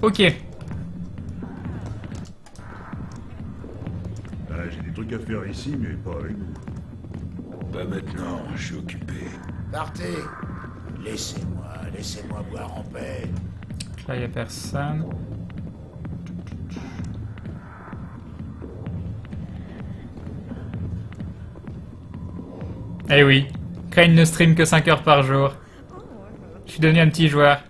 Ok. J'ai des trucs à faire ici, mais pas avec vous. Pas maintenant, je suis occupé. Partez. Laissez-moi boire en paix. Là, il n'y a personne. Eh oui, Crane ne stream que 5 heures par jour. Je suis devenu un petit joueur.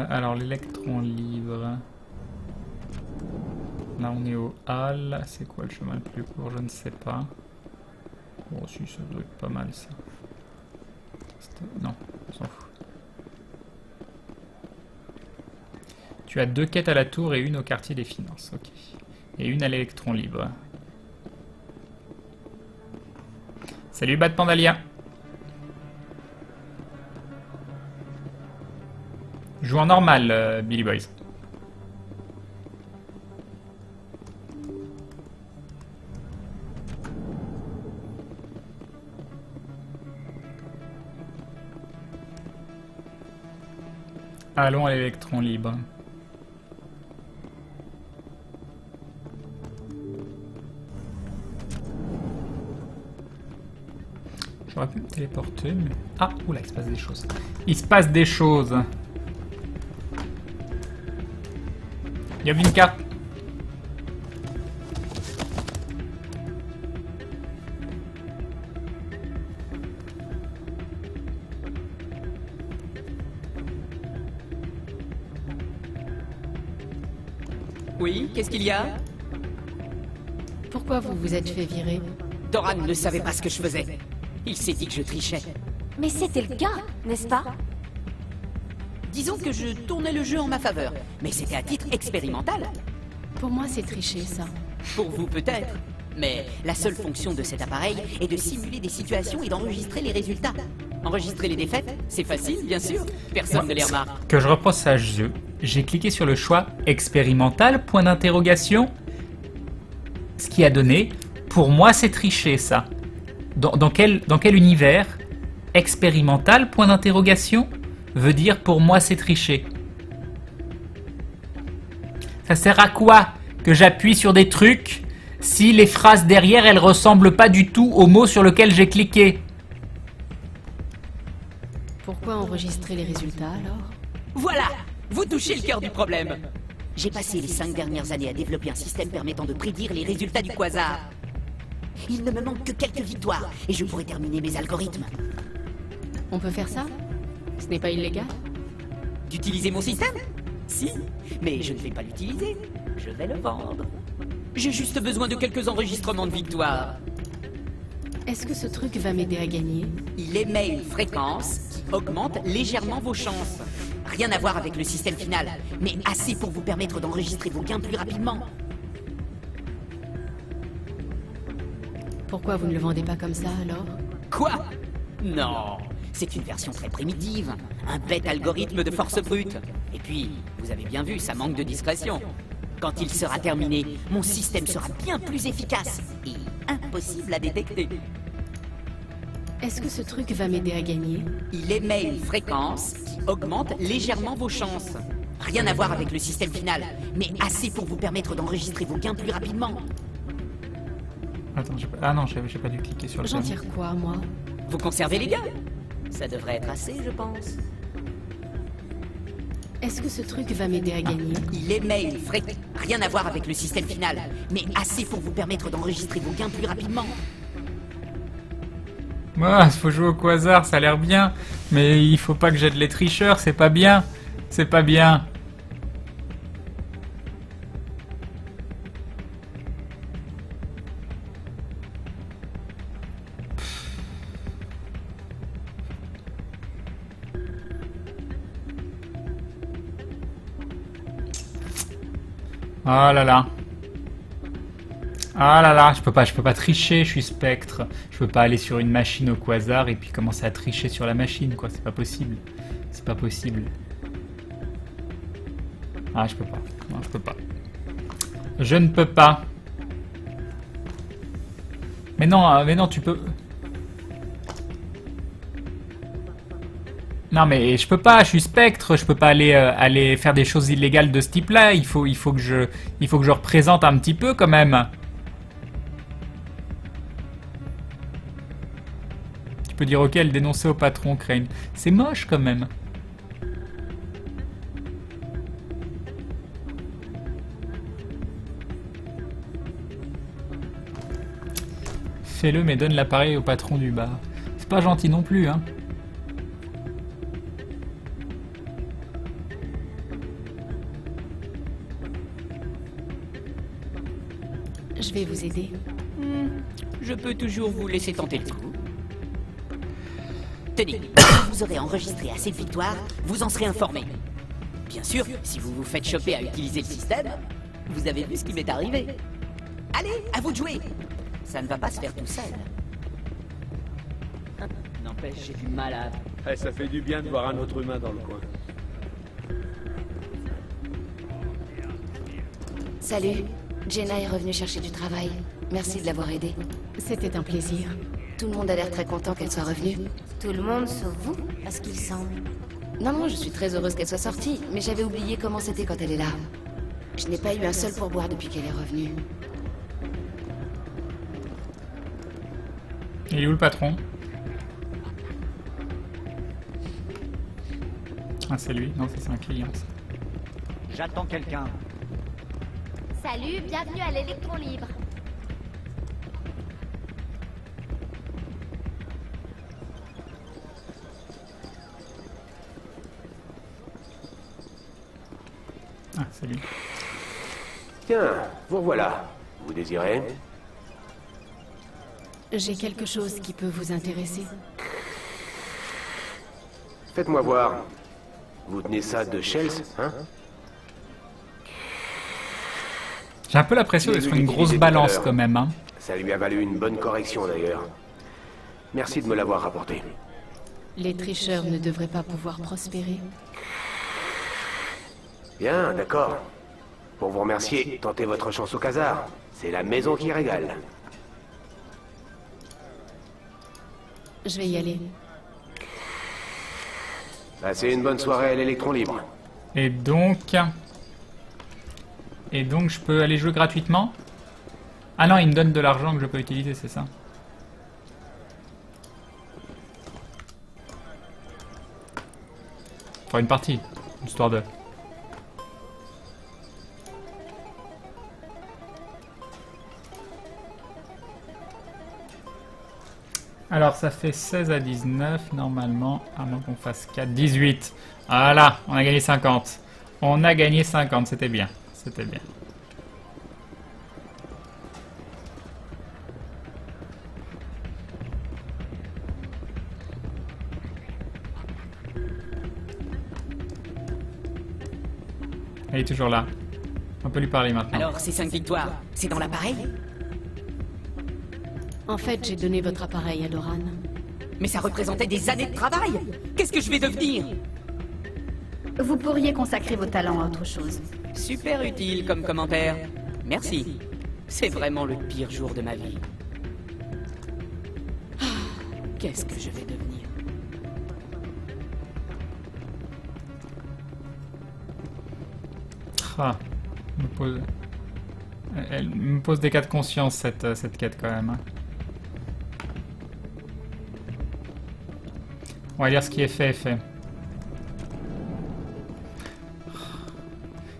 Alors, l'électron libre. Là, on est au hall. C'est quoi le chemin le plus court? Je ne sais pas. Bon, si, ça doit être pas mal, ça. Non, on s'en fout. Tu as 2 quêtes à la tour et une au quartier des finances. Ok. Et une à l'électron libre. Salut Bad Pandalia. Joue en normal, Billy Boys. Allons à l'électron libre. J'aurais pu me téléporter, mais... Ah, oula, il se passe des choses. Il se passe des choses. Yabinka. Oui, qu'est-ce qu'il y a? Pourquoi vous vous êtes fait virer? Doran ne savait pas ce que je faisais. Il s'est dit que je trichais. Mais c'était le cas, n'est-ce pas? Disons que je tournais le jeu en ma faveur, mais c'était à titre expérimental. Pour moi, c'est tricher, ça. Pour vous peut-être. Mais la seule fonction de cet appareil est de simuler des situations et d'enregistrer les résultats. Enregistrer les défaites, c'est facile, bien sûr. Personne ne les remarque. Que je reproche à jeu. J'ai cliqué sur le choix expérimental, point d'interrogation. Ce qui a donné, pour moi c'est triché ça. Dans quel univers expérimental, point d'interrogation, veut dire pour moi c'est triché? Ça sert à quoi que j'appuie sur des trucs si les phrases derrière elles ressemblent pas du tout au mot sur lequel j'ai cliqué? Pourquoi enregistrer les résultats, alors? Voilà! Vous touchez le cœur du problème. J'ai passé les 5 dernières années à développer un système permettant de prédire les résultats du quasar. Il ne me manque que quelques victoires et je pourrai terminer mes algorithmes. On peut faire ça? Ce n'est pas illégal? D'utiliser mon système? Si, mais je ne vais pas l'utiliser. Je vais le vendre. J'ai juste besoin de quelques enregistrements de victoires. Est-ce que ce truc va m'aider à gagner? Il émet une fréquence qui augmente légèrement vos chances. Rien à voir avec le système final, mais assez pour vous permettre d'enregistrer vos gains plus rapidement. Pourquoi vous ne le vendez pas comme ça, alors? Quoi? Non, c'est une version très primitive, un bête algorithme de force brute. Et puis, vous avez bien vu, ça manque de discrétion. Quand il sera terminé, mon système sera bien plus efficace et impossible à détecter. Est-ce que ce truc va m'aider à gagner? Il émet une fréquence qui augmente légèrement vos chances. Rien à voir avec le système final, mais assez pour vous permettre d'enregistrer vos gains plus rapidement. Attends, ah non, j'ai pas dû cliquer sur le J'en bouton. tire quoi, moi? Vous conservez les gains? Ça devrait être assez, je pense. Est-ce que ce truc va m'aider à gagner? Il émet une fréquence. Rien à voir avec le système final, mais assez pour vous permettre d'enregistrer vos gains plus rapidement. Moi, faut jouer au quasar, ça a l'air bien. Mais il faut pas que j'aide les tricheurs, c'est pas bien. C'est pas bien. Ah là là. Ah là là, je peux pas tricher, je suis spectre. Je peux pas aller sur une machine au quasar et puis commencer à tricher sur la machine, quoi. C'est pas possible. C'est pas possible. Ah, je peux pas. Non, je peux pas. Je ne peux pas. Mais non, tu peux... Non mais je peux pas, je suis Spectre, je peux pas aller faire des choses illégales de ce type-là. Il faut que je représente un petit peu quand même. Tu peux dire ok, le dénoncer au patron, Crane. C'est moche quand même. Fais-le mais donne l'appareil au patron du bar. C'est pas gentil non plus, hein. Je vais vous aider. Je peux toujours vous laisser tenter le coup. Tenez, quand vous aurez enregistré assez de victoires, vous en serez informé. Bien sûr, si vous vous faites choper à utiliser le système, vous avez vu ce qui m'est arrivé. Allez, à vous de jouer. Ça ne va pas se faire tout seul. N'empêche, j'ai du mal à... Eh, ça fait du bien de voir un autre humain dans le coin. Salut. Jenna est revenue chercher du travail. Merci de l'avoir aidée. C'était un plaisir. Tout le monde a l'air très content qu'elle soit revenue. Tout le monde sauf vous, à ce qu'il semble. Non, je suis très heureuse qu'elle soit sortie, mais j'avais oublié comment c'était quand elle est là. Je n'ai pas eu un seul pourboire depuis qu'elle est revenue. Il est où le patron? Ah c'est lui? Non, ça c'est un client. Ça. J'attends quelqu'un. Salut, bienvenue à l'Électron Libre. Ah c'est lui. Tiens, vous voilà. Vous désirez? J'ai quelque chose qui peut vous intéresser. Faites-moi voir. Vous tenez ça de Shells, hein? J'ai un peu l'impression d'être sur une grosse balance quand même, hein. Ça lui a valu une bonne correction d'ailleurs. Merci de me l'avoir rapporté. Les tricheurs ne devraient pas pouvoir prospérer. Bien, d'accord. Pour vous remercier, tentez votre chance au casar. C'est la maison qui régale. Je vais y aller. Passez une bonne soirée à l'Électron Libre. Et donc je peux aller jouer gratuitement? Ah non, il me donne de l'argent que je peux utiliser, c'est ça. Enfin une partie, histoire de... Alors ça fait 16 à 19 normalement, à moins qu'on fasse 4, 18. Voilà, on a gagné 50. On a gagné 50, c'était bien. C'était bien. Elle est toujours là. On peut lui parler maintenant. Alors, ces 5 victoires, c'est dans l'appareil? En fait, j'ai donné votre appareil à Doran. Mais ça représentait des années de travail. Qu'est-ce que je vais devenir? Vous pourriez consacrer vos talents à autre chose. Super utile comme commentaire. Merci. C'est vraiment le pire jour de ma vie. Ah, qu'est-ce que je vais devenir? Ah, elle me pose des cas de conscience cette quête quand même. Hein. On va lire ce qui est fait,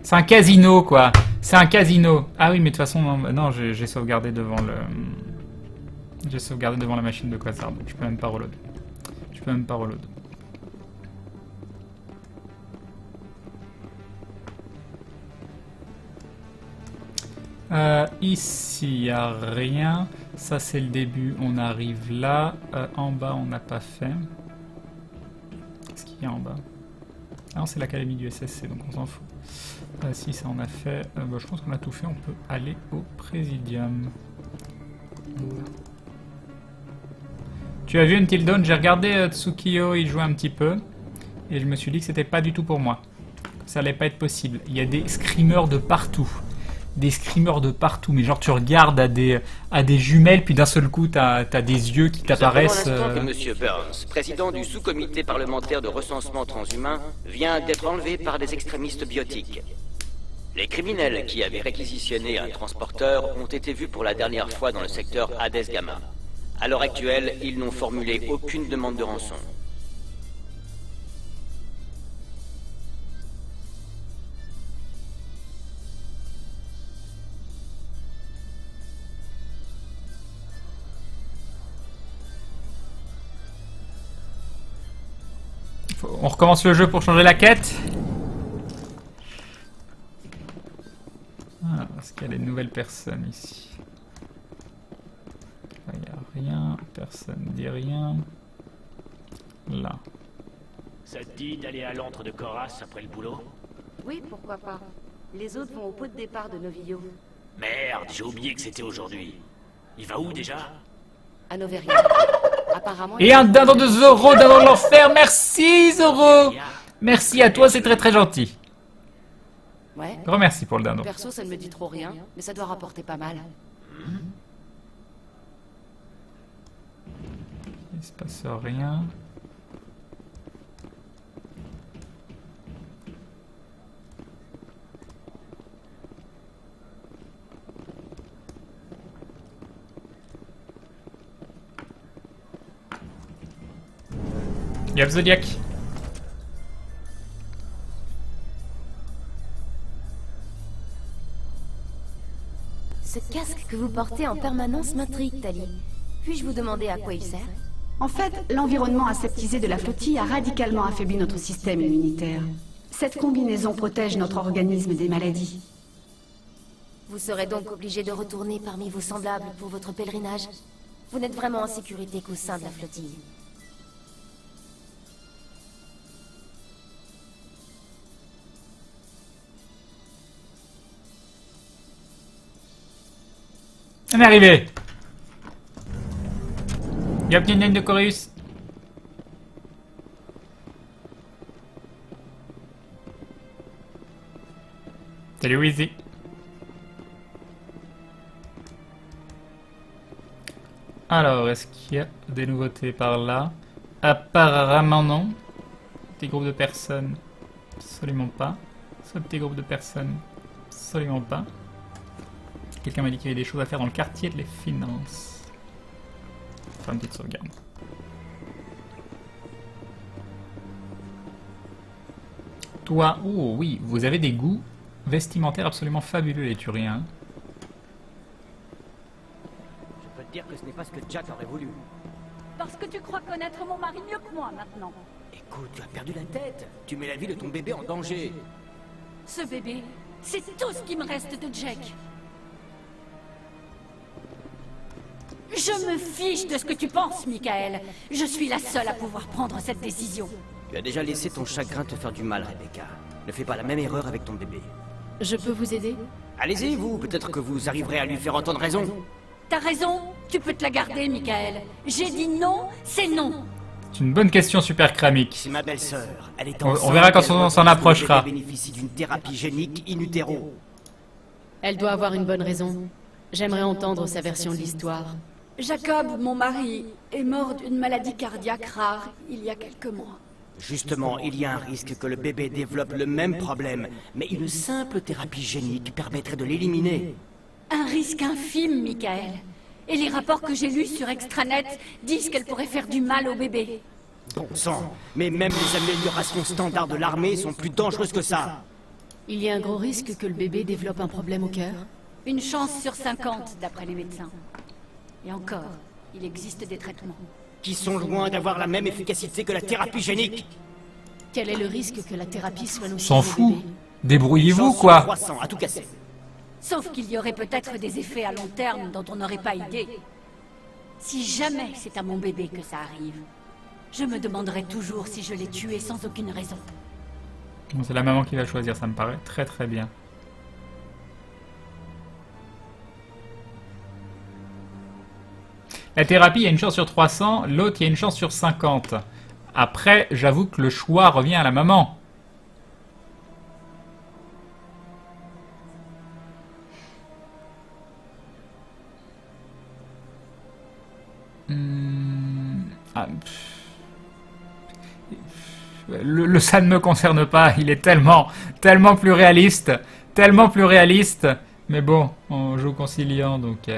C'est un casino, quoi. C'est un casino. Ah oui, mais de toute façon, non, j'ai sauvegardé devant le... J'ai sauvegardé devant la machine de Quasar, donc je peux même pas reload. Je peux même pas reload. Ici, il n'y a rien. Ça, c'est le début. On arrive là. En bas, on n'a pas fait. Qu'est-ce qu'il y a en bas? Ah non, c'est l'académie du SSC, donc on s'en fout. Si, ça, on a fait. Bah, je pense qu'on a tout fait. On peut aller au Présidium. Voilà. Tu as vu Until Dawn? J'ai regardé Tsukiyo, il jouait un petit peu. Et je me suis dit que c'était pas du tout pour moi. Ça allait pas être possible. Il y a des screamers de partout. des screamers de partout, mais genre tu regardes à des jumelles, puis d'un seul coup t'as des yeux qui t'apparaissent. Que Monsieur Burns, président du sous-comité parlementaire de recensement transhumain, vient d'être enlevé par des extrémistes biotiques. Les criminels qui avaient réquisitionné un transporteur ont été vus pour la dernière fois dans le secteur Hades Gamma. À l'heure actuelle, ils n'ont formulé aucune demande de rançon. On recommence le jeu pour changer la quête. Ah, est-ce qu'il y a des nouvelles personnes ici? Là, il n'y a rien. Personne ne dit rien. Là. Ça te dit d'aller à l'antre de Coras après le boulot? Oui, pourquoi pas. Les autres vont au pot de départ de Novillo. Merde, j'ai oublié que c'était aujourd'hui. Il va où déjà? À Noveria. Apparemment. Et un dindon de Zoro, dindon de l'enfer. Merci Zoro. Merci à toi, c'est très très gentil. Ouais. Grand merci pour le dindon. Perso, ça ne me dit trop rien, mais ça doit rapporter pas mal. Il se passe rien. Y'a Zodiac. Ce casque que vous portez en permanence m'intrigue, Tali. Puis-je vous demander à quoi il sert? En fait, l'environnement aseptisé de la flottille a radicalement affaibli notre système immunitaire. Cette combinaison protège notre organisme des maladies. Vous serez donc obligé de retourner parmi vos semblables pour votre pèlerinage. Vous n'êtes vraiment en sécurité qu'au sein de la flottille. On est arrivé. Y'a une ligne de Coréus. Salut Wheezy. Alors, est-ce qu'il y a des nouveautés par là? Apparemment non. Petit groupe de personnes, absolument pas. Ce petit groupe de personnes, absolument pas. Quelqu'un m'a dit qu'il y avait des choses à faire dans le quartier de les finances. Faire une petite sauvegarde. Toi, oh oui, vous avez des goûts vestimentaires absolument fabuleux les Turiens. Je peux te dire que ce n'est pas ce que Jack aurait voulu. Parce que tu crois connaître mon mari mieux que moi maintenant. Écoute, tu as perdu la tête. Tu mets la vie de ton bébé en danger. Ce bébé, c'est tout ce qui me reste de Jack. Je me fiche de ce que tu penses, Michael. Je suis la seule à pouvoir prendre cette décision. Tu as déjà laissé ton chagrin te faire du mal, Rebecca. Ne fais pas la même erreur avec ton bébé. Je peux vous aider? Allez-y, vous. Peut-être que vous arriverez à lui faire entendre raison. T'as raison, tu peux te la garder, Michael. J'ai dit non, c'est non. C'est une bonne question, Super Kramik. C'est ma belle-sœur. Elle est On verra quand on s'en approchera. Elle bénéficie d'une thérapie génique in utero. Elle doit avoir une bonne raison. J'aimerais entendre sa version de l'histoire. Jacob, mon mari, est mort d'une maladie cardiaque rare il y a quelques mois. Justement, il y a un risque que le bébé développe le même problème, mais une simple thérapie génique permettrait de l'éliminer. Un risque infime, Michael. Et les rapports que j'ai lus sur Extranet disent qu'elle pourrait faire du mal au bébé. Bon sang, mais même les améliorations standards de l'armée sont plus dangereuses que ça. Il y a un gros risque que le bébé développe un problème au cœur. Une chance sur 50, d'après les médecins. Et encore, il existe des traitements. Qui sont loin d'avoir la même efficacité que la thérapie génique. Quel est le risque que la thérapie soit nocive S'en au fout. bébé? Débrouillez-vous, quoi. 300 à tout casser. Sauf qu'il y aurait peut-être des effets à long terme dont on n'aurait pas idée. Si jamais c'est à mon bébé que ça arrive, je me demanderai toujours si je l'ai tué sans aucune raison. Bon, c'est la maman qui va choisir, ça me paraît très très bien. La thérapie, il y a une chance sur 300, l'autre, il y a une chance sur 50. Après, j'avoue que le choix revient à la maman. Le ça ne me concerne pas. Il est tellement plus réaliste. Tellement plus réaliste. Mais bon, on joue conciliant, donc...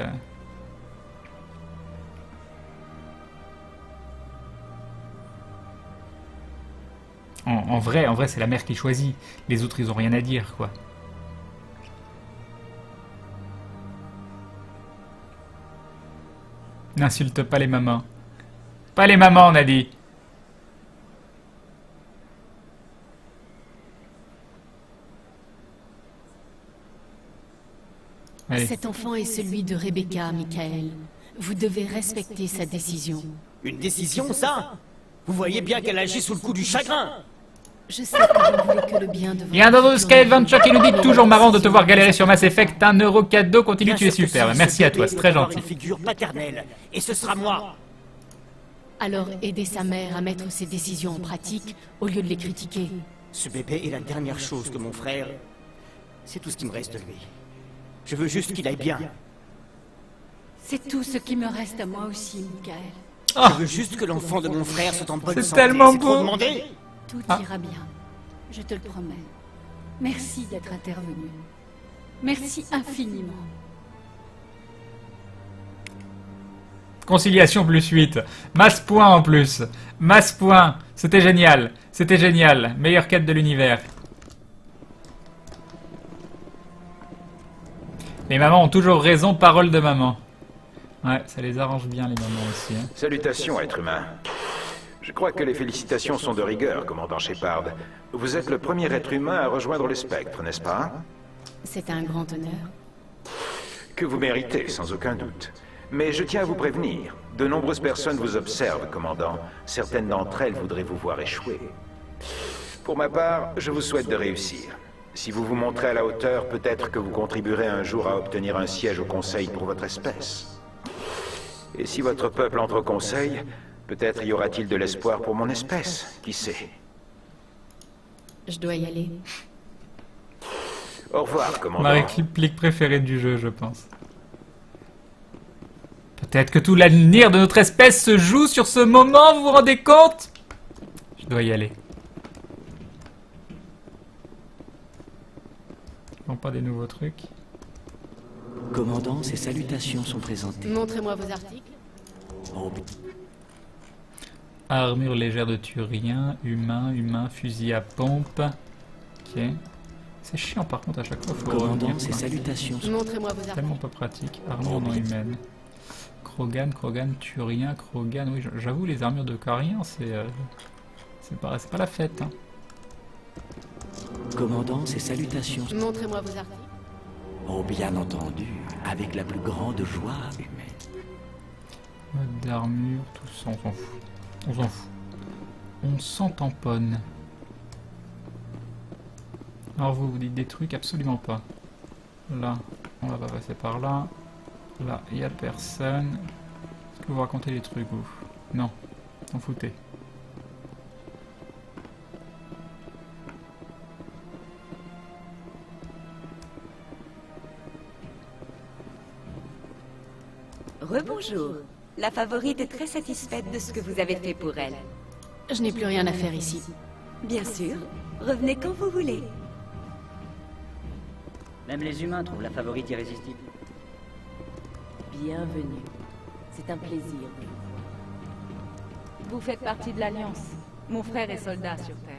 En vrai, c'est la mère qui choisit. Les autres, ils ont rien à dire, quoi. N'insulte pas les mamans. Pas les mamans, on a dit. Allez. Cet enfant est celui de Rebecca, Michael. Vous devez respecter sa décision. Une décision, ça? Vous voyez bien qu'elle agit sous le coup du chagrin. Je sais que vous ne voulez que le bien de votre... Il y a un d'autre Skyadventure qui nous dit toujours marrant de te voir galérer sur Mass Effect. 1€ cadeau, continue, tu es superbe. Merci à toi, c'est très gentil. Une figure paternelle, et ce sera moi. Alors aidez sa mère à mettre ses décisions en pratique au lieu de les critiquer. Ce bébé est la dernière chose que mon frère... C'est tout ce qui me reste de lui. Je veux juste qu'il aille bien. C'est tout ce qui me reste à moi aussi, Michael. Je veux juste que l'enfant de mon frère soit en bonne santé. C'est tellement C'est trop beau. demandé. Tout ira bien. Je te le promets. Merci d'être intervenu. Merci infiniment. Conciliation plus 8. Masse point en plus. Masse point. C'était génial. C'était génial. Meilleure quête de l'univers. Les mamans ont toujours raison, parole de maman. Ouais, ça les arrange bien les mamans aussi. Hein. Salutations, être humain. Je crois que les félicitations sont de rigueur, commandant Shepard. Vous êtes le premier être humain à rejoindre le Spectre, n'est-ce pas? C'est un grand honneur. Que vous méritez, sans aucun doute. Mais je tiens à vous prévenir. De nombreuses personnes vous observent, commandant. Certaines d'entre elles voudraient vous voir échouer. Pour ma part, je vous souhaite de réussir. Si vous vous montrez à la hauteur, peut-être que vous contribuerez un jour à obtenir un siège au Conseil pour votre espèce. Et si votre peuple entre au Conseil, peut-être y aura-t-il de l'espoir pour mon espèce, qui sait. Je dois y aller. Au revoir, commandant. Ma réplique préférée du jeu, je pense. Peut-être que tout l'avenir de notre espèce se joue sur ce moment, vous vous rendez compte? Je dois y aller. Non, pas des nouveaux trucs. Commandant, ces salutations sont présentées. Montrez-moi vos articles. Oh. Armure légère de Turien, humain, fusil à pompe. Ok. C'est chiant par contre à chaque fois. Faut Commandant, revenir, ces quoi. salutations sont... Montrez-moi vos articles. Tellement pas pratique. Armure non humaine. Krogan, Turien, Krogan. Oui, j'avoue, les armures de Carien, c'est pas la fête. Hein. Commandant, ces salutations... Montrez-moi vos articles. Oh, bien entendu, avec la plus grande joie humaine. Mode d'armure, tout ça, on s'en fout. On s'en fout. On s'en tamponne. Alors vous dites des trucs absolument pas. Là, on va pas passer par là. Là, il n'y a personne. Est-ce que vous racontez des trucs, vous? Non, t'en foutez. Rebonjour. La favorite est très satisfaite de ce que vous avez fait pour elle. Je n'ai plus rien à faire ici. Bien sûr. Revenez quand vous voulez. Même les humains trouvent la favorite irrésistible. Bienvenue. C'est un plaisir. Vous faites partie de l'Alliance. Mon frère est soldat sur Terre.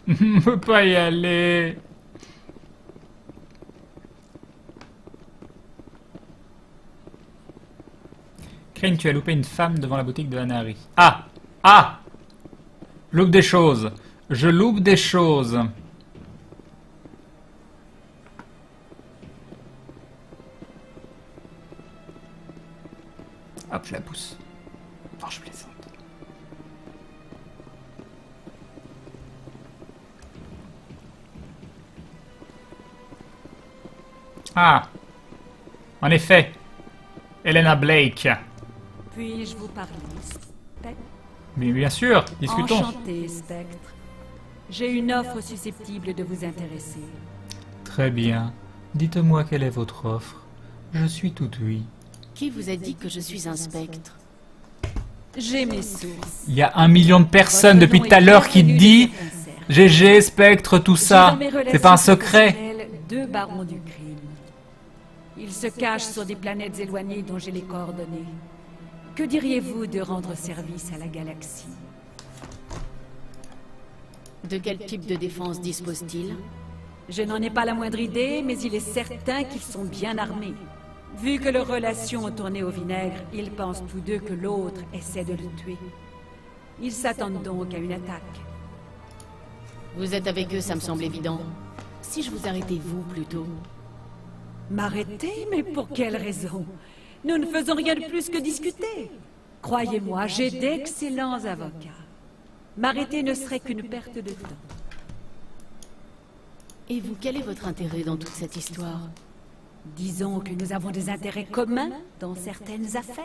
On peut pas y aller. Crane, tu as loupé une femme devant la boutique de Hanari. Ah! Ah! Loupe des choses. Je loupe des choses. Hop, je la pousse. Non, je plaisante. Ah! En effet. Helena Blake. Puis-je vous parler, Spectre? Mais bien sûr, discutons. Enchanté, Spectre. J'ai une offre susceptible de vous intéresser. Très bien. Dites-moi quelle est votre offre. Je suis tout oui. Qui vous a dit que je suis un spectre? J'ai mes sources. Il y a 1 million de personnes depuis tout à l'heure qui dit GG, spectre, tout ça. C'est pas un secret. Deux barons du crime. Ils se cachent sur des planètes éloignées dont j'ai les coordonnées. Que diriez-vous de rendre service à la galaxie? De quel type de défense disposent-ils? Je n'en ai pas la moindre idée, mais il est certain qu'ils sont bien armés. Vu que leurs relations ont tourné au vinaigre, ils pensent tous deux que l'autre essaie de le tuer. Ils s'attendent donc à une attaque. Vous êtes avec eux, ça me semble évident. Si je vous arrêtais, vous, plutôt? M'arrêter? Mais pour quelle raison? Nous ne faisons rien de plus que discuter. Croyez-moi, j'ai d'excellents avocats. M'arrêter ne serait qu'une perte de temps. Et vous, quel est votre intérêt dans toute cette histoire? Disons que nous avons des intérêts communs dans certaines affaires.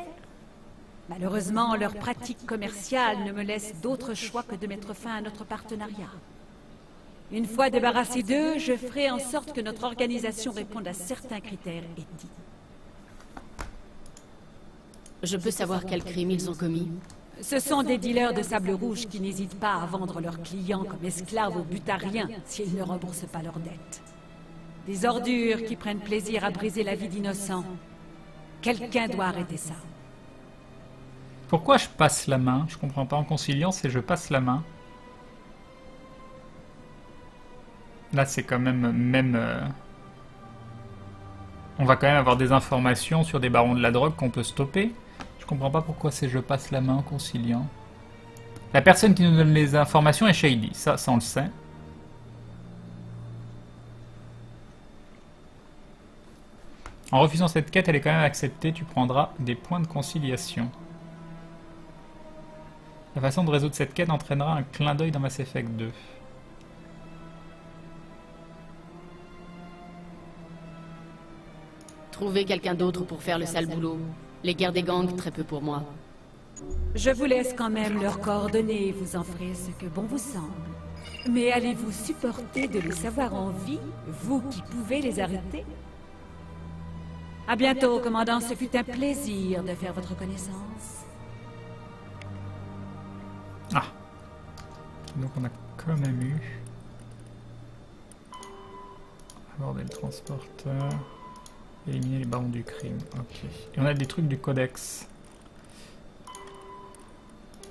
Malheureusement, leur pratique commerciale ne me laisse d'autre choix que de mettre fin à notre partenariat. Une fois débarrassé d'eux, je ferai en sorte que notre organisation réponde à certains critères éthiques. Je peux savoir quel crime ils ont commis? Ce sont des dealers de sable rouge qui n'hésitent pas à vendre leurs clients comme esclaves au but à rien s'ils ne remboursent pas leurs dettes. Des ordures qui prennent plaisir à briser la vie d'innocents. Quelqu'un doit arrêter ça. Pourquoi je passe la main? Je comprends pas. En conciliant, c'est je passe la main. Là, c'est quand même... On va quand même avoir des informations sur des barons de la drogue qu'on peut stopper. Je comprends pas pourquoi c'est je passe la main en conciliant. La personne qui nous donne les informations est Shady. Ça on le sait. En refusant cette quête, elle est quand même acceptée. Tu prendras des points de conciliation. La façon de résoudre cette quête entraînera un clin d'œil dans Mass Effect 2. Trouvez quelqu'un d'autre pour faire le sale boulot. Les guerres des gangs, très peu pour moi. Je vous laisse quand même leurs coordonnées, vous en ferez ce que bon vous semble. Mais allez-vous supporter de les savoir en vie, vous qui pouvez les arrêter? À bientôt, commandant, ce fut un plaisir de faire votre connaissance. Ah. Donc on a quand même eu... Aborder le transporteur... Éliminer les barons du crime. Ok. Et on a des trucs du codex.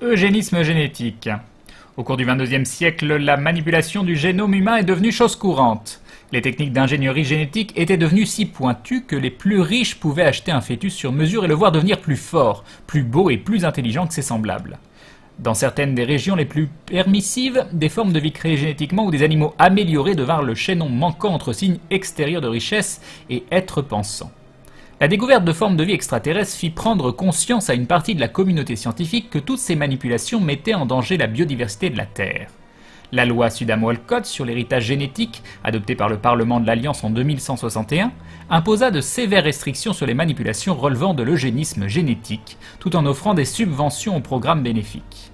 Eugénisme génétique. Au cours du 22e siècle, la manipulation du génome humain est devenue chose courante. Les techniques d'ingénierie génétique étaient devenues si pointues que les plus riches pouvaient acheter un fœtus sur mesure et le voir devenir plus fort, plus beau et plus intelligent que ses semblables. Dans certaines des régions les plus permissives, des formes de vie créées génétiquement ou des animaux améliorés devinrent le chaînon manquant entre signes extérieurs de richesse et êtres pensants. La découverte de formes de vie extraterrestres fit prendre conscience à une partie de la communauté scientifique que toutes ces manipulations mettaient en danger la biodiversité de la Terre. La loi Sudham-Walcott sur l'héritage génétique, adoptée par le Parlement de l'Alliance en 2161, imposa de sévères restrictions sur les manipulations relevant de l'eugénisme génétique, tout en offrant des subventions aux programmes bénéfiques.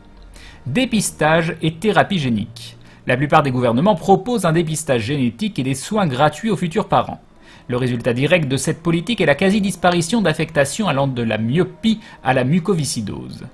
Dépistage et thérapie génique. La plupart des gouvernements proposent un dépistage génétique et des soins gratuits aux futurs parents. Le résultat direct de cette politique est la quasi-disparition d'affectations allant de la myopie à la mucoviscidose.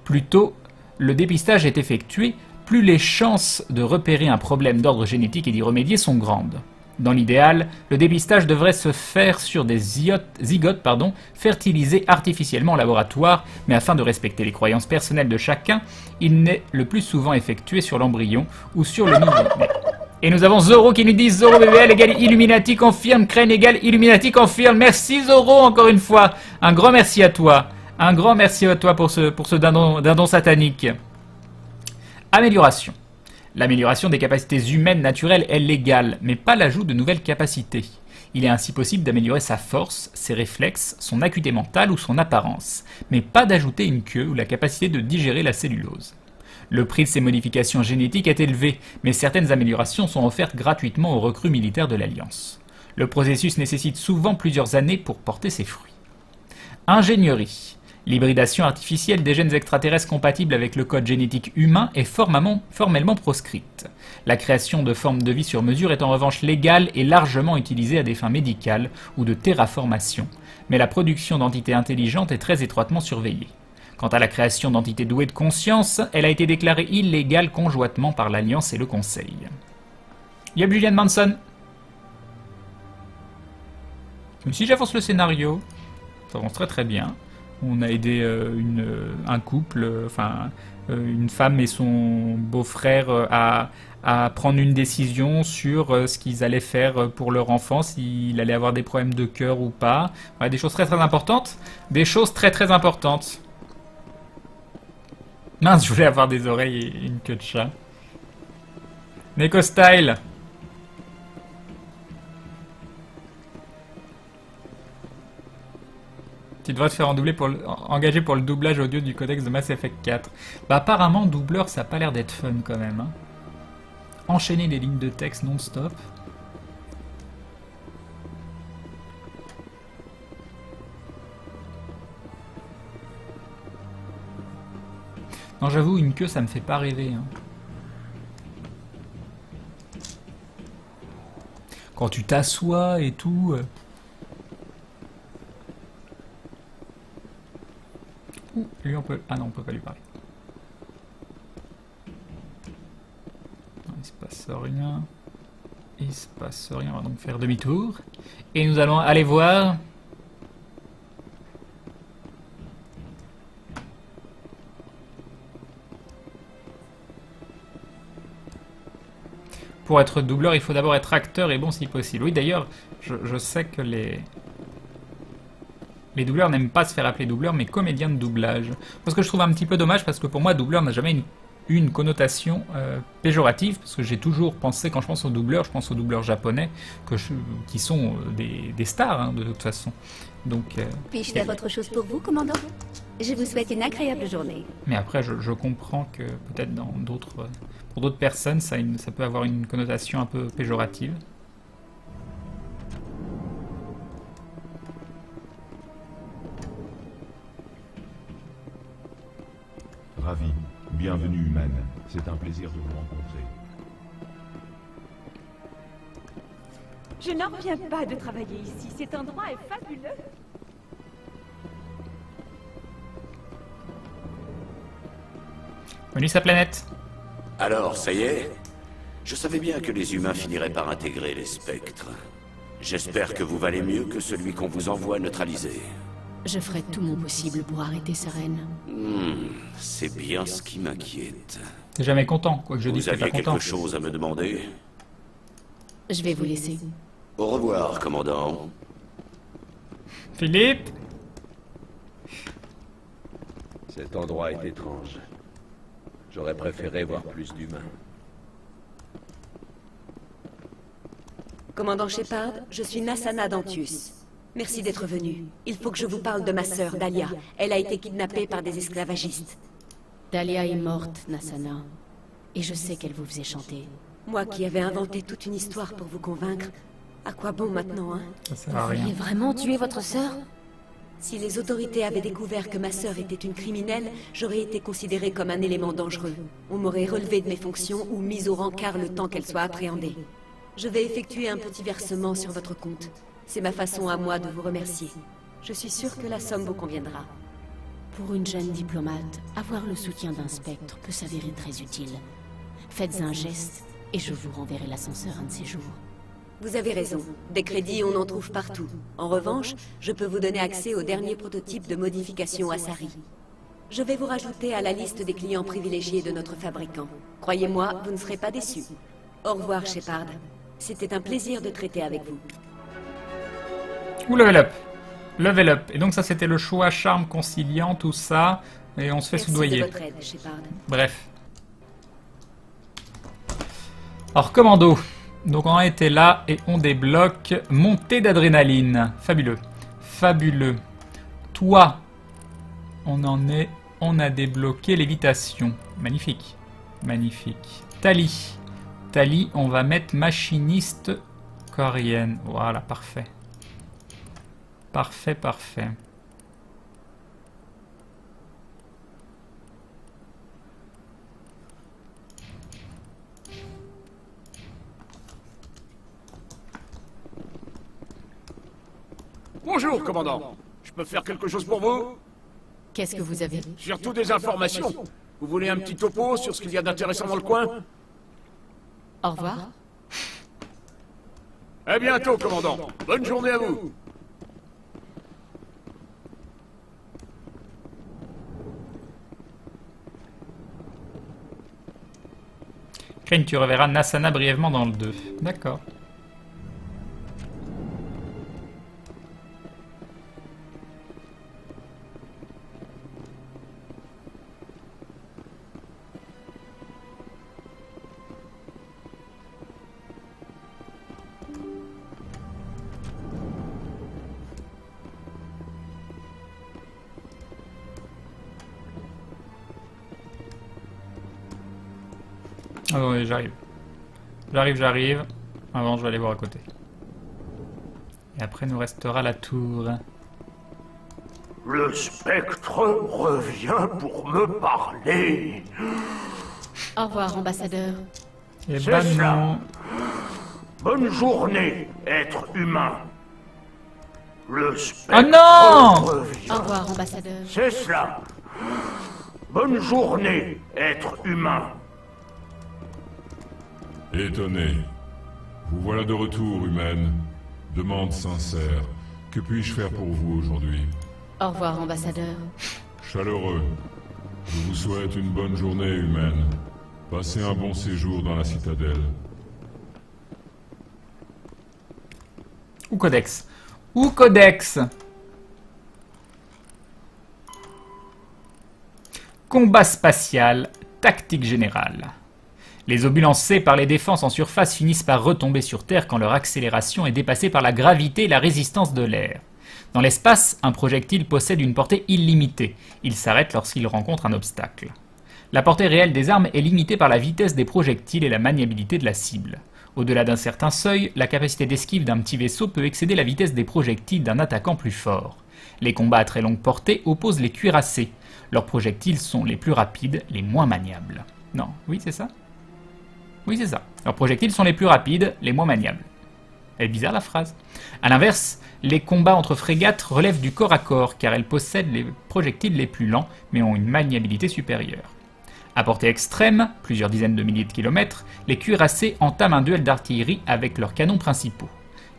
Plus tôt le dépistage est effectué, plus les chances de repérer un problème d'ordre génétique et d'y remédier sont grandes. Dans l'idéal, le dépistage devrait se faire sur des zygotes fertilisés artificiellement en laboratoire, mais afin de respecter les croyances personnelles de chacun, il n'est le plus souvent effectué sur l'embryon ou sur le nouveau-né. Et nous avons Zoro qui nous dit Zoro BBL égale Illuminati confirme, Crane égale Illuminati confirme. Merci Zoro encore une fois. Un grand merci à toi. Un grand merci à toi pour ce dindon satanique. Amélioration. L'amélioration des capacités humaines naturelles est légale, mais pas l'ajout de nouvelles capacités. Il est ainsi possible d'améliorer sa force, ses réflexes, son acuité mentale ou son apparence, mais pas d'ajouter une queue ou la capacité de digérer la cellulose. Le prix de ces modifications génétiques est élevé, mais certaines améliorations sont offertes gratuitement aux recrues militaires de l'Alliance. Le processus nécessite souvent plusieurs années pour porter ses fruits. Ingénierie. L'hybridation artificielle des gènes extraterrestres compatibles avec le code génétique humain est formellement proscrite. La création de formes de vie sur mesure est en revanche légale et largement utilisée à des fins médicales ou de terraformation, mais la production d'entités intelligentes est très étroitement surveillée. Quant à la création d'entités douées de conscience, elle a été déclarée illégale conjointement par l'Alliance et le Conseil. Yep, Julian Manson. Même si j'avance le scénario, ça avance très très bien. On a aidé un couple, une femme et son beau-frère à prendre une décision sur ce qu'ils allaient faire pour leur enfant, s'il allait avoir des problèmes de cœur ou pas. Ouais, des choses très très importantes. Des choses très très importantes. Mince, je voulais avoir des oreilles et une queue de chat. Neko Style. Tu devrais te faire engager pour le doublage audio du codex de Mass Effect 4. Bah apparemment, doubleur, ça a pas l'air d'être fun quand même. Hein. Enchaîner les lignes de texte non-stop. Non, j'avoue, une queue, ça me fait pas rêver. Hein. Quand tu t'assois et tout... Lui, on peut... Ah non, on peut pas lui parler. Non, il se passe rien. Il se passe rien. On va donc faire demi-tour. Et nous allons aller voir... Pour être doubleur, il faut d'abord être acteur et bon si possible. Oui, d'ailleurs, je sais que les doubleurs n'aiment pas se faire appeler doubleur, mais comédien de doublage. Parce que je trouve un petit peu dommage, parce que pour moi, doubleur n'a jamais une connotation péjorative, parce que j'ai toujours pensé, quand je pense aux doubleurs, je pense aux doubleurs japonais, qui sont des stars, hein, de toute façon. Donc, puis-je faire autre chose pour vous, commandant? Je vous souhaite une agréable journée. Mais après, je comprends que peut-être pour d'autres personnes, ça peut avoir une connotation un peu péjorative. Ravi. Bienvenue, humaine. C'est un plaisir de vous rencontrer. Je n'en reviens pas de travailler ici. Cet endroit est fabuleux. Venue sa planète. Alors, ça y est? Je savais bien que les humains finiraient par intégrer les spectres. J'espère que vous valez mieux que celui qu'on vous envoie neutraliser. Je ferai tout mon possible pour arrêter sa reine. C'est bien ce qui m'inquiète. T'es jamais content, quoi que je dise. Vous aviez quelque chose à me demander? Je vais vous laisser. Au revoir, commandant. Philippe? Cet endroit est étrange. J'aurais préféré voir plus d'humains. Commandant Shepard, je suis Nassana Dantius. Merci d'être venu. Il faut que je vous parle de ma sœur, Dahlia. Elle a été kidnappée par des esclavagistes. Dahlia est morte, Nassana. Et je sais qu'elle vous faisait chanter. Moi qui avais inventé toute une histoire pour vous convaincre, à quoi bon maintenant, hein? Ça sert à rien. Vous vouliez vraiment tuer votre sœur? Si les autorités avaient découvert que ma sœur était une criminelle, j'aurais été considérée comme un élément dangereux. On m'aurait relevé de mes fonctions ou mise au rencard le temps qu'elle soit appréhendée. Je vais effectuer un petit versement sur votre compte. C'est ma façon à moi de vous remercier. Je suis sûre que la somme vous conviendra. Pour une jeune diplomate, avoir le soutien d'un spectre peut s'avérer très utile. Faites un geste et je vous renverrai l'ascenseur un de ces jours. Vous avez raison. Des crédits, on en trouve partout. En revanche, je peux vous donner accès au dernier prototype de modification Asari. Je vais vous rajouter à la liste des clients privilégiés de notre fabricant. Croyez-moi, vous ne serez pas déçus. Au revoir, Shepard. C'était un plaisir de traiter avec vous. Ou level up. Level up. Et donc ça, c'était le choix, charme, conciliant, tout ça. Et on se fait soudoyer. De votre aide, Shepard. Bref. Alors, commando. Donc on a été là et on débloque montée d'adrénaline. Fabuleux. Fabuleux. Toi, on a débloqué lévitation. Magnifique. Magnifique. Tali. Tali, on va mettre machiniste coréenne. Voilà, parfait. Parfait, parfait. Bonjour. Bonjour, commandant. Je peux faire quelque chose pour vous? Qu'est-ce que vous avez? Surtout des informations. Vous voulez un petit topo sur ce qu'il y a d'intéressant dans le coin? Au revoir. À bientôt, commandant. Bonne journée à vous. Crane, tu reverras Nasana brièvement dans le 2. D'accord. Oh oui, j'arrive. J'arrive. Avant, je vais aller voir à côté. Et après, nous restera la tour. Le spectre revient pour me parler. Au revoir, ambassadeur. Et C'est bah ça. non. Bonne journée, être humain. Le Oh spectre non! revient. Au revoir, ambassadeur. C'est cela. Bonne journée, être humain. Étonné. Vous voilà de retour, humaine. Demande sincère. Que puis-je faire pour vous aujourd'hui? Au revoir, ambassadeur. Chaleureux. Je vous souhaite une bonne journée, humaine. Passez un bon séjour dans la citadelle. Ou Codex. Ou Codex. Combat spatial, tactique générale. Les obus lancés par les défenses en surface finissent par retomber sur Terre quand leur accélération est dépassée par la gravité et la résistance de l'air. Dans l'espace, un projectile possède une portée illimitée. Il s'arrête lorsqu'il rencontre un obstacle. La portée réelle des armes est limitée par la vitesse des projectiles et la maniabilité de la cible. Au-delà d'un certain seuil, la capacité d'esquive d'un petit vaisseau peut excéder la vitesse des projectiles d'un attaquant plus fort. Les combats à très longue portée opposent les cuirassés. Leurs projectiles sont les plus rapides, les moins maniables. Non, oui c'est ça? Oui, c'est ça. Leurs projectiles sont les plus rapides, les moins maniables. Elle est bizarre la phrase. A l'inverse, les combats entre frégates relèvent du corps à corps, car elles possèdent les projectiles les plus lents, mais ont une maniabilité supérieure. À portée extrême, plusieurs dizaines de milliers de kilomètres, les cuirassés entament un duel d'artillerie avec leurs canons principaux.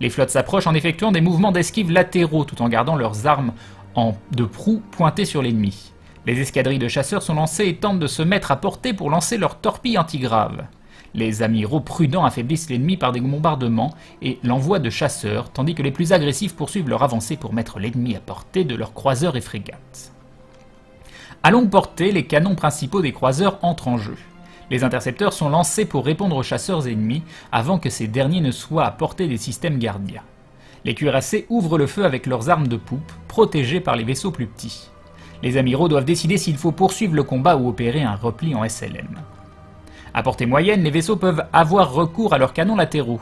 Les flottes s'approchent en effectuant des mouvements d'esquive latéraux, tout en gardant leurs armes de proue pointées sur l'ennemi. Les escadrilles de chasseurs sont lancées et tentent de se mettre à portée pour lancer leurs torpilles antigraves. Les amiraux prudents affaiblissent l'ennemi par des bombardements et l'envoi de chasseurs, tandis que les plus agressifs poursuivent leur avancée pour mettre l'ennemi à portée de leurs croiseurs et frégates. À longue portée, les canons principaux des croiseurs entrent en jeu. Les intercepteurs sont lancés pour répondre aux chasseurs ennemis avant que ces derniers ne soient à portée des systèmes gardiens. Les cuirassés ouvrent le feu avec leurs armes de poupe, protégées par les vaisseaux plus petits. Les amiraux doivent décider s'il faut poursuivre le combat ou opérer un repli en SLM. À portée moyenne, les vaisseaux peuvent avoir recours à leurs canons latéraux.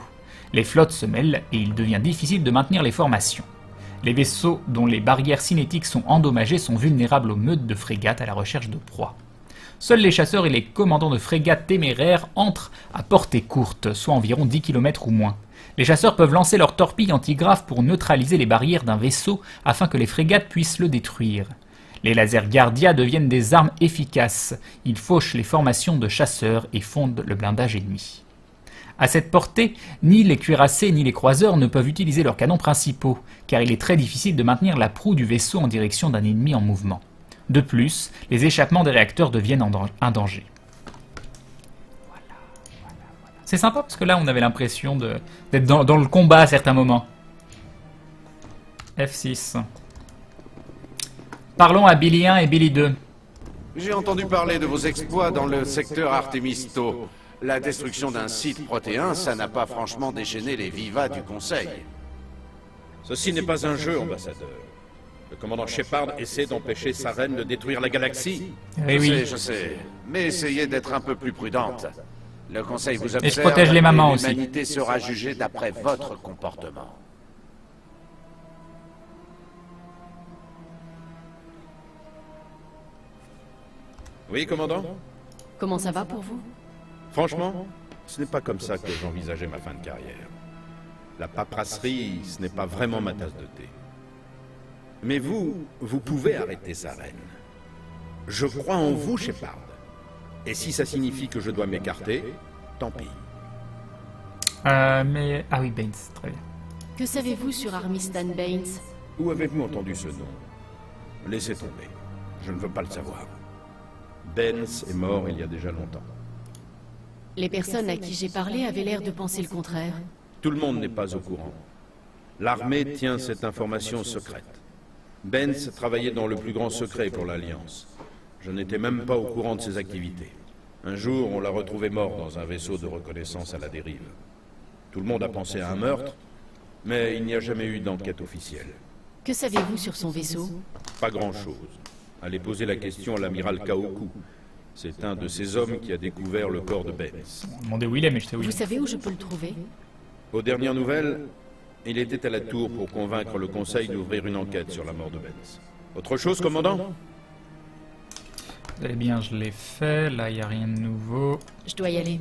Les flottes se mêlent et il devient difficile de maintenir les formations. Les vaisseaux dont les barrières cinétiques sont endommagées sont vulnérables aux meutes de frégates à la recherche de proies. Seuls les chasseurs et les commandants de frégates téméraires entrent à portée courte, soit environ 10 km ou moins. Les chasseurs peuvent lancer leurs torpilles antigraves pour neutraliser les barrières d'un vaisseau afin que les frégates puissent le détruire. Les lasers Guardia deviennent des armes efficaces. Ils fauchent les formations de chasseurs et fondent le blindage ennemi. À cette portée, ni les cuirassés ni les croiseurs ne peuvent utiliser leurs canons principaux, car il est très difficile de maintenir la proue du vaisseau en direction d'un ennemi en mouvement. De plus, les échappements des réacteurs deviennent un danger. C'est sympa parce que là on avait l'impression d'être dans le combat à certains moments. F6. Parlons à Billy 1 et Billy 2. J'ai entendu parler de vos exploits dans le secteur Artemisto. La destruction d'un site protéin, ça n'a pas franchement déchaîné les vivas du Conseil. Ceci n'est pas un jeu, ambassadeur. Le commandant Shepard essaie d'empêcher sa reine de détruire la galaxie. Je sais. Mais essayez d'être un peu plus prudente. Le Conseil vous observe et je protège les mamans aussi. L'humanité sera jugée d'après votre comportement. Oui, commandant? Comment ça va pour vous? Franchement, ce n'est pas comme ça que j'envisageais ma fin de carrière. La paperasserie, ce n'est pas vraiment ma tasse de thé. Mais vous pouvez arrêter Saren. Je crois en vous, Shepard. Et si ça signifie que je dois m'écarter, tant pis. Mais... Ah oui, Baines, très bien. Que savez-vous sur Armistan Baines? Où avez-vous entendu ce nom? Laissez tomber. Je ne veux pas le savoir. Baines est mort il y a déjà longtemps. Les personnes à qui j'ai parlé avaient l'air de penser le contraire. Tout le monde n'est pas au courant. L'armée tient cette information secrète. Baines travaillait dans le plus grand secret pour l'Alliance. Je n'étais même pas au courant de ses activités. Un jour, on l'a retrouvé mort dans un vaisseau de reconnaissance à la dérive. Tout le monde a pensé à un meurtre, mais il n'y a jamais eu d'enquête officielle. Que savez-vous sur son vaisseau? Pas grand-chose. Allez poser la question à l'amiral Kaoku. C'est un de ces hommes qui a découvert le corps de Baines. Demandez où il est, mais je sais où il est. Vous savez où je peux le trouver? Aux dernières nouvelles, il était à la tour pour convaincre le Conseil d'ouvrir une enquête sur la mort de Baines. Autre chose, commandant? Vous allez bien, je l'ai fait. Là, il n'y a rien de nouveau. Je dois y aller.